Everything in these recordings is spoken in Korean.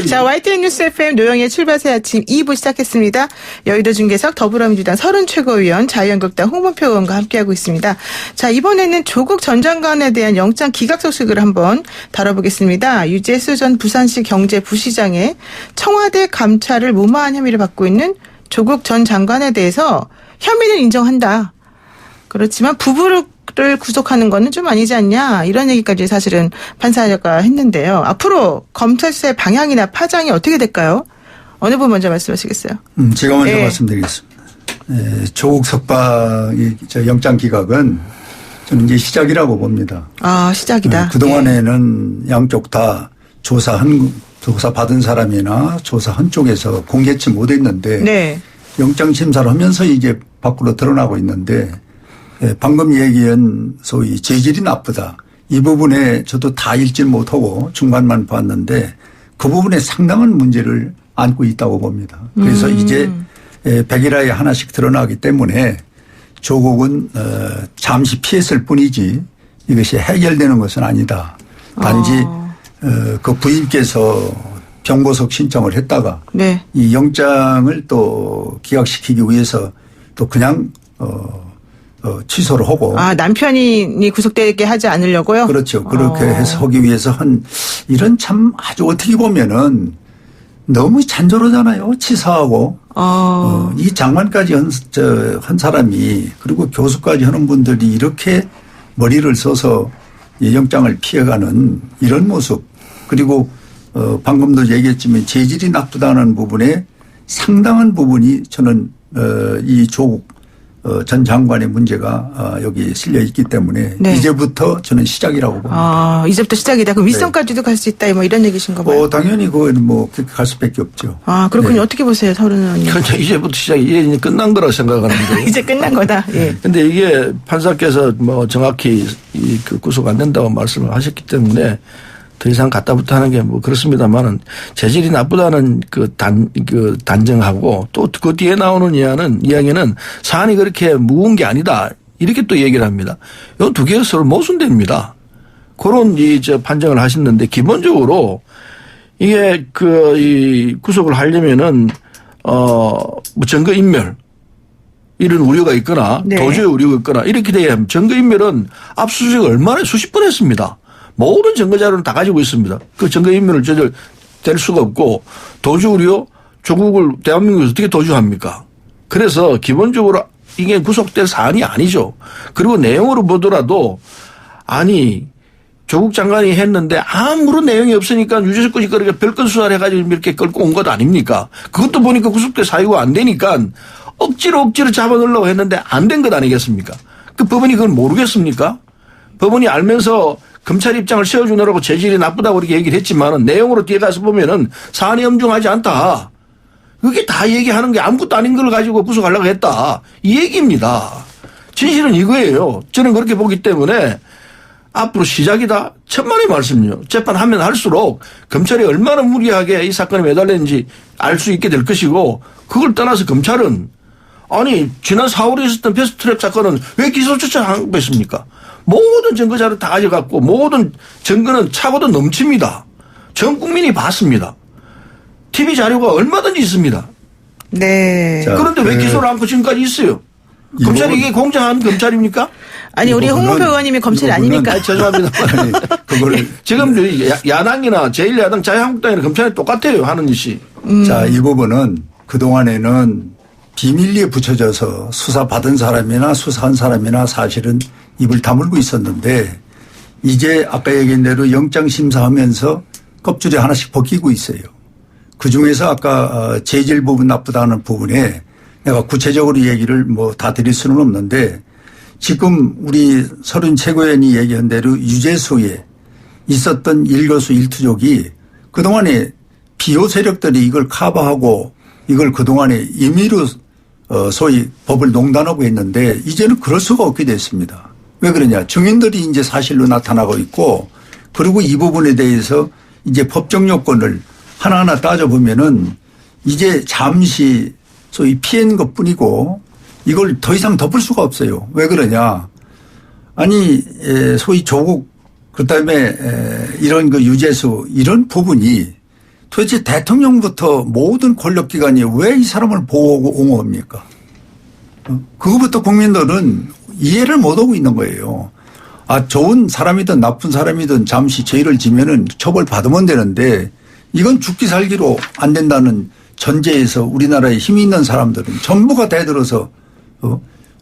자, YTN 뉴스 FM 노영의 출발새 아침 2부 시작했습니다. 여의도 중계석 더불어민주당 서른 최고위원 자유한국당 홍문표 의원과 함께하고 있습니다. 자, 이번에는 조국 전 장관에 대한 영장 기각 소식을 한번 다뤄보겠습니다. 유재수 전 부산시 경제부시장의 청와대 감찰을 무마한 혐의를 받고 있는 조국 전 장관에 대해서 혐의는 인정한다. 그렇지만 부부를 구속하는 거는 좀 아니지 않냐, 이런 얘기까지 사실은 판사가 했는데요. 앞으로 검찰 수사의 방향이나 파장이 어떻게 될까요? 어느 분 먼저 말씀하시겠어요? 제가 먼저 말씀드리겠습니다. 조국 석방의 영장 기각은 저는 이제 시작이라고 봅니다. 아, 시작이다. 그동안에는 양쪽 다 조사 받은 사람이나 조사한 쪽에서 공개치 못했는데 네. 영장 심사를 하면서 이게 밖으로 드러나고 있는데, 방금 얘기한 소위 재질이 나쁘다, 이 부분에 저도 다 읽지 못하고 중간만 봤는데 그 부분에 상당한 문제를 안고 있다고 봅니다. 그래서 이제 백일화에 하나씩 드러나기 때문에 조국은 잠시 피했을 뿐이지 이것이 해결되는 것은 아니다. 단지 그 부인께서 병보석 신청을 했다가 네. 이 영장을 또 기각시키기 위해서 또 그냥 취소를 하고. 아, 남편이 구속되게 하지 않으려고요? 그렇죠. 그렇게 해서 하기 위해서 이런 참 아주 어떻게 보면은 너무 잔조르잖아요. 치사하고. 이 장관까지 한 사람이, 그리고 교수까지 하는 분들이 이렇게 머리를 써서 영장을 피해가는 이런 모습. 그리고 방금도 얘기했지만 재질이 나쁘다는 부분에 상당한 부분이 저는 이 조국 전 장관의 문제가 여기 실려 있기 때문에 네. 이제부터 저는 시작이라고 봅니다. 아, 이제부터 시작이다. 그럼 윗선까지도 갈 수 있다, 뭐 이런 얘기신가 봐요. 당연히 그건 뭐 그렇게 갈 수밖에 없죠. 아, 그렇군요. 네. 어떻게 보세요, 서른 의원님? 그렇죠. 이제부터 시작이 이제 끝난 거라고 생각하는데. 이제 끝난 거다. 예. 근데 이게 판사께서 뭐 정확히 그 구속 안 된다고 말씀을 하셨기 때문에 더 이상 갖다부터 하는 게 뭐 그렇습니다만은 재질이 나쁘다는 그 단정하고 또 그 뒤에 나오는 이야기는 사안이 그렇게 무거운 게 아니다, 이렇게 또 얘기를 합니다. 이 두 개가 서로 모순됩니다. 그런 판정을 하셨는데, 기본적으로 이게 이 구속을 하려면은 뭐 증거인멸 이런 우려가 있거나 네. 도주의 우려가 있거나 이렇게 돼야 합니다. 증거인멸은 압수수색 얼마나 수십 번 했습니다. 모든 증거자료는 다 가지고 있습니다. 그 증거인멸을 될 수가 없고, 도주 우려, 조국을 대한민국에서 어떻게 도주합니까? 그래서 기본적으로 이게 구속될 사안이 아니죠. 그리고 내용으로 보더라도, 아니 조국 장관이 했는데 아무런 내용이 없으니까 유재석 거지 그렇게 별건 수사를 해가지고 이렇게 끌고 온 것 아닙니까? 그것도 보니까 구속될 사유가 안 되니까 억지로 잡아넣으려고 했는데 안 된 것 아니겠습니까? 그 법원이 그걸 모르겠습니까? 법원이 알면서 검찰 입장을 세워주느라고 재질이 나쁘다고 이렇게 얘기를 했지만은 내용으로 뒤에 가서 보면은 사안이 엄중하지 않다. 그게 다 얘기하는 게 아무것도 아닌 걸 가지고 구속하려고 했다, 이 얘기입니다. 진실은 이거예요. 저는 그렇게 보기 때문에 앞으로 시작이다, 천만의 말씀이요. 재판하면 할수록 검찰이 얼마나 무리하게 이 사건에 매달렸는지 알 수 있게 될 것이고, 그걸 떠나서 검찰은 아니 지난 4월에 있었던 패스트트랙 사건은 왜 기소 조치를 안 했습니까? 모든 증거자료 다 가져갔고 모든 증거는 차고도 넘칩니다. 전 국민이 봤습니다. TV 자료가 얼마든지 있습니다. 네. 그런데 왜 기소를 않고 지금까지 있어요? 검찰이 이게 공정한 검찰입니까? 아니, 우리 홍문표 의원님이 검찰이 아닙니까? 죄송합니다. 지금 야당이나 제1야당 자유한국당이나 검찰이 똑같아요, 하는 짓이. 자, 이 부분은 그동안에는 비밀리에 붙여져서 수사 받은 사람이나 수사한 사람이나 사실은 입을 다물고 있었는데, 이제 아까 얘기한 대로 영장 심사하면서 껍질이 하나씩 벗기고 있어요. 그중에서 아까 재질 부분 나쁘다는 부분에 내가 구체적으로 얘기를 뭐 다 드릴 수는 없는데, 지금 우리 서른 최고위원이 얘기한 대로 유재수에 있었던 일거수 일투족이 그동안에 비호 세력들이 이걸 커버하고 이걸 그동안에 임의로 소위 법을 농단하고 했는데, 이제는 그럴 수가 없게 됐습니다. 왜 그러냐? 증인들이 이제 사실로 나타나고 있고, 그리고 이 부분에 대해서 이제 법적 요건을 하나하나 따져보면은 이제 잠시 소위 피한 것 뿐이고 이걸 더 이상 덮을 수가 없어요. 왜 그러냐? 아니, 소위 조국, 그 다음에 이런 그 유재수 이런 부분이 도대체 대통령부터 모든 권력기관이 왜 이 사람을 보호하고 옹호합니까? 그것부터 국민들은 이해를 못하고 있는 거예요. 아, 좋은 사람이든 나쁜 사람이든 잠시 죄를 지면은 처벌받으면 되는데 이건 죽기 살기로 안 된다는 전제에서 우리나라에 힘이 있는 사람들은 전부가 대들어서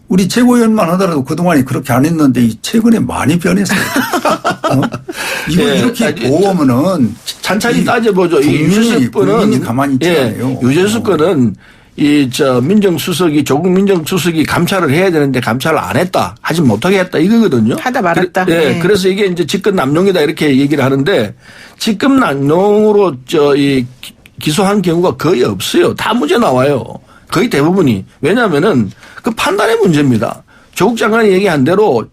우리 최고위원만 하더라도 그동안에 그렇게 안 했는데 최근에 많이 변했어요. 이거 예, 이렇게 보호하면은 찬찬히 따져보죠. 이 유재석 국민이 가만히 있지 않아요. 유재석 건은 민정수석이 조국 민정수석이 감찰을 해야 되는데 감찰을 안 했다. 하지 못하게 했다. 이거거든요. 하다 말았다. 그래서 이게 이제 직권 남용이다 이렇게 얘기를 하는데 직권 남용으로 기소한 경우가 거의 없어요. 다 무죄 나와요. 거의 대부분이. 왜냐하면은 그 판단의 문제입니다. 조국 장관이 얘기한 대로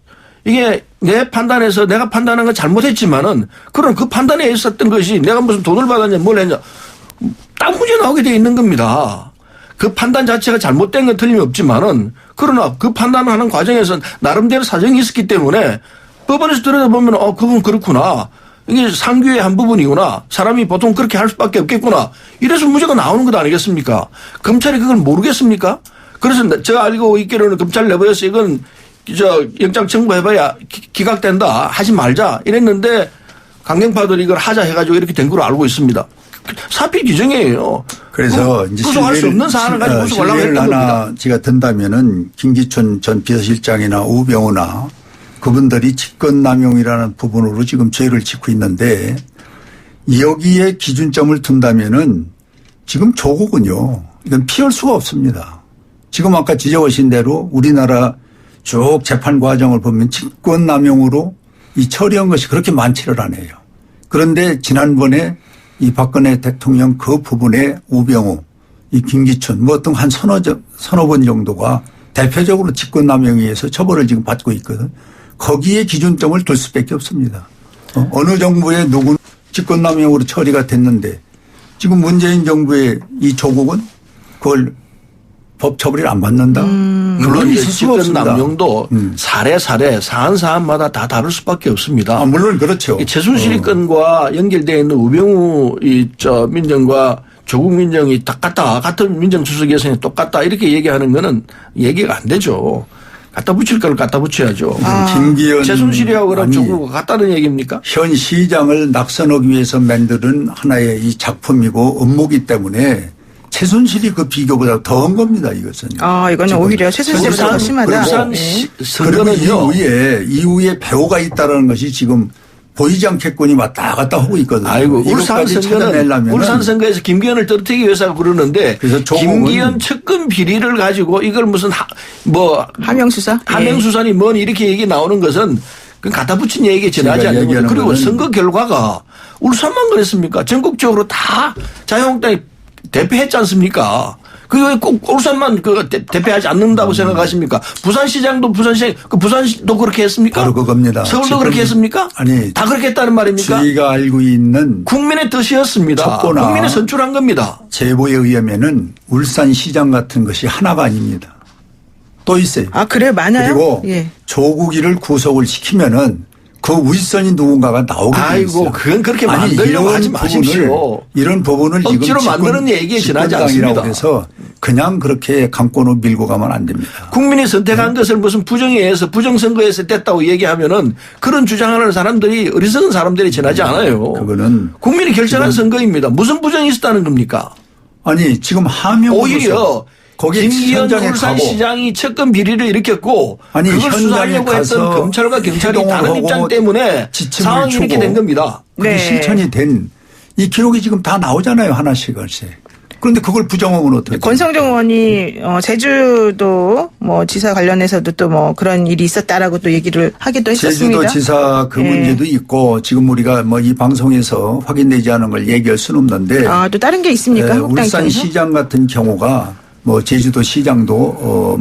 이게 내 판단에서 내가 판단한 건 잘못했지만은 그런 그 판단에 있었던 것이 내가 무슨 돈을 받았냐 뭘 했냐 딱 무죄 나오게 돼 있는 겁니다. 그 판단 자체가 잘못된 건 틀림없지만은 그러나 그 판단하는 과정에서 나름대로 사정이 있었기 때문에 법원에서 들여다보면 그건 그렇구나. 이게 상규의 한 부분이구나. 사람이 보통 그렇게 할 수밖에 없겠구나. 이래서 무죄가 나오는 것 아니겠습니까? 검찰이 그걸 모르겠습니까? 그래서 제가 알고 있기로는 검찰 내부에서 이건 영장 청구해봐야 기각된다. 하지 말자. 이랬는데 강경파들이 이걸 하자 해가지고 이렇게 된 걸로 알고 있습니다. 사필 규정이에요. 그래서 이제 구속할 수 없는 사안을 가지고 구속하려고 했던 겁니다. 하나 제가 든다면은 김기춘 전 비서실장이나 우병우나 그분들이 직권남용이라는 부분으로 지금 죄를 짓고 있는데 여기에 기준점을 둔다면은 지금 조국은요. 이건 피할 수가 없습니다. 지금 아까 지적하신 대로 우리나라 쭉 재판 과정을 보면 직권남용으로 이 처리한 것이 그렇게 많지를 않아요. 그런데 지난번에 이 박근혜 대통령 그 부분에 우병우, 이 김기춘 뭐 어떤 한 서너 번 정도가 대표적으로 직권남용에 의해서 처벌을 지금 받고 있거든. 거기에 기준점을 둘 수밖에 없습니다. 어느 정부의 누군 직권남용으로 처리가 됐는데 지금 문재인 정부의 이 조국은 그걸 법 처벌을 안 받는다. 물론 직권남용도 사례 사안마다 다 다를 수밖에 없습니다. 물론 그렇죠. 최순실 건과 연결되어 있는 우병우 민정과 조국 민정이 똑같다. 같은 민정수석이었으니 똑같다. 이렇게 얘기하는 거는 얘기가 안 되죠. 갖다 붙일 걸 갖다 붙여야죠. 김기현 최순실이하고 그럼 조국과 같다는 얘기입니까? 현 시장을 낙선하기 위해서 만드는 하나의 이 작품이고 업무기 때문에 최순실이 그 비교보다 더한 겁니다. 이것은. 이거는 오히려 최순실보다 더 심하다. 울산 그리고 이후에 배우가 있다는 것이 지금 보이지 않겠거니 왔다 갔다 하고 있거든요. 아이고, 울산 선거에서 김기현을 떨어뜨리기 위해서 그러는데 그래서 김기현 측근 비리를 가지고 이걸 무슨 하명수사? 하명수사니 뭐니 이렇게 얘기 나오는 것은 그 갖다 붙인 얘기에 지나지 않는 거죠. 그리고 선거 결과가 울산만 그랬습니까? 전국적으로 다 자유한국당이 대표했지 않습니까? 그게 꼭 울산만 대표하지 않는다고 생각하십니까? 부산시장도 부산도 그렇게 했습니까? 바로 그겁니다. 서울도 그렇게 했습니까? 아니. 다 그렇게 했다는 말입니까? 저희가 알고 있는. 국민의 뜻이었습니다. 국민이 선출한 겁니다. 제보에 의하면은 울산시장 같은 것이 하나가 아닙니다. 또 있어요. 그래요? 많아요? 그리고 조국이를 구속을 시키면은 그 윗선이 누군가가 나오게 돼 있어요. 아이고, 그건 그렇게 만들려고 하지 마십시오. 이런 부분을 지금 억지로 만드는 얘기에 지나지 않습니다. 그래서 그냥 그렇게 감고로 밀고 가면 안 됩니다. 국민이 선택한 것을 무슨 부정에 의해서 부정선거에서 됐다고 얘기하면은 그런 주장하는 사람들이 어리석은 사람들이 지나지 않아요. 그거는 국민이 결정한 선거입니다. 무슨 부정이 있었다는 겁니까? 아니 지금 오히려 김기현 울산시장이 측근 비리를 일으켰고 그걸 수사하려고 했던 검찰과 경찰이 다른 입장 때문에 상황이 이렇게 된 겁니다. 그게 실천이 된 이 기록이 지금 다 나오잖아요. 하나씩. 그런데 그걸 부정하면 어떡해? 권성동 의원이 제주도 지사 관련해서도 또 그런 일이 있었다라고 또 얘기를 하기도 했었습니다. 제주도 지사 그 문제도 있고 지금 우리가 이 방송에서 확인되지 않은 걸 얘기할 수는 없는데 또 다른 게 있습니까? 울산시장 같은 경우가 제주도 시장도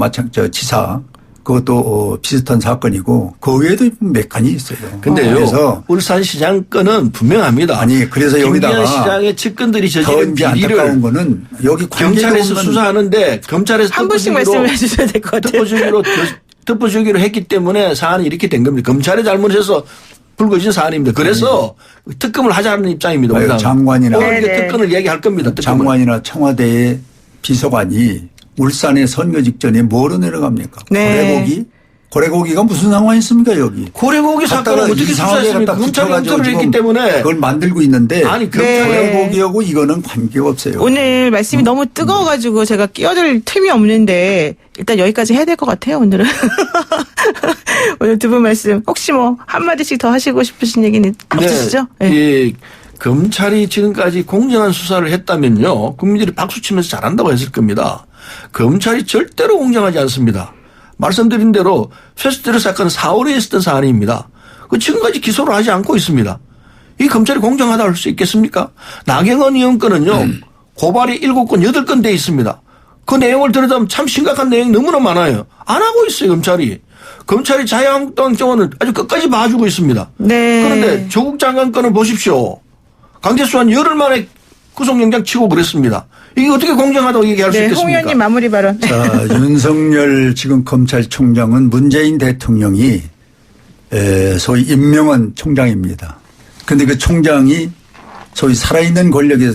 지사 그것도 비슷한 사건이고 그 외에도 몇 건이 있어요. 근데요. 그래서 울산시장 건은 분명합니다. 아니 그래서 여기다가 김기현 시장의 측근들이 저지른 비리를 안타까운 거는 여기 경찰에서 수사하는데 검찰에서 한 분씩 말씀해 주셔야 될 것 같아요. 덮어주기로 했기 때문에 사안이 이렇게 된 겁니다. 검찰이 잘못해서 불거진 사안입니다. 그래서 특검을 하자는 입장입니다. 아유, 우리 장관이나 오늘 이제 네네. 특검을 얘기할 겁니다. 특검을. 장관이나 청와대의 비서관이 울산에 선거 직전에 뭐로 내려갑니까? 네. 고래고기가 무슨 상관이 있습니까 여기? 고래고기 사건을 갖다가 어떻게 이상하게 수사했습니까? 갖다 검찰이 붙여가지고 검토를 했기 지금 때문에. 그걸 만들고 있는데 아니, 네. 고래고기하고 이거는 관계가 없어요. 오늘 말씀이 너무 뜨거워가지고 제가 끼어들 틈이 없는데 일단 여기까지 해야 될 것 같아요, 오늘은. 오늘 두 분 말씀 혹시 뭐 한마디씩 더 하시고 싶으신 얘기는 없으시죠? 네. 예. 검찰이 지금까지 공정한 수사를 했다면요. 국민들이 박수치면서 잘한다고 했을 겁니다. 검찰이 절대로 공정하지 않습니다. 말씀드린 대로 패스트트랙 사건은 4월에 있었던 사안입니다. 그 지금까지 기소를 하지 않고 있습니다. 이 검찰이 공정하다 할 수 있겠습니까? 나경원 의원 건은요. 고발이 7건 8건 돼 있습니다. 그 내용을 들여다보면 참 심각한 내용이 너무나 많아요. 안 하고 있어요, 검찰이. 검찰이 자유한국당 정원을 아주 끝까지 봐주고 있습니다. 네. 그런데 조국 장관 건을 보십시오. 강제수한 열흘 만에 구속영장 치고 그랬습니다. 이게 어떻게 공정하다고 얘기할 수 네, 홍 있겠습니까? 의원님 마무리 발언. 자, 윤석열 지금 검찰총장은 문재인 대통령이 소위 임명한 총장입니다. 그런데 그 총장이 소위 살아있는 권력에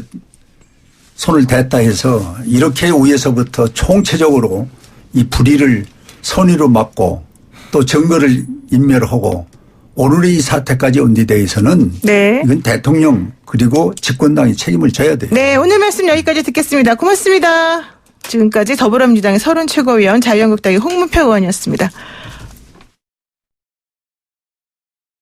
손을 댔다 해서 이렇게 위에서부터 총체적으로 이 불의를 선의로 막고 또 증거를 인멸하고 오늘의 이 사태까지 온 데 대해서는 네. 이건 대통령 그리고 집권당이 책임을 져야 돼요. 네, 오늘 말씀 여기까지 듣겠습니다. 고맙습니다. 지금까지 더불어민주당의 서른 최고위원, 자유한국당의 홍문표 의원이었습니다.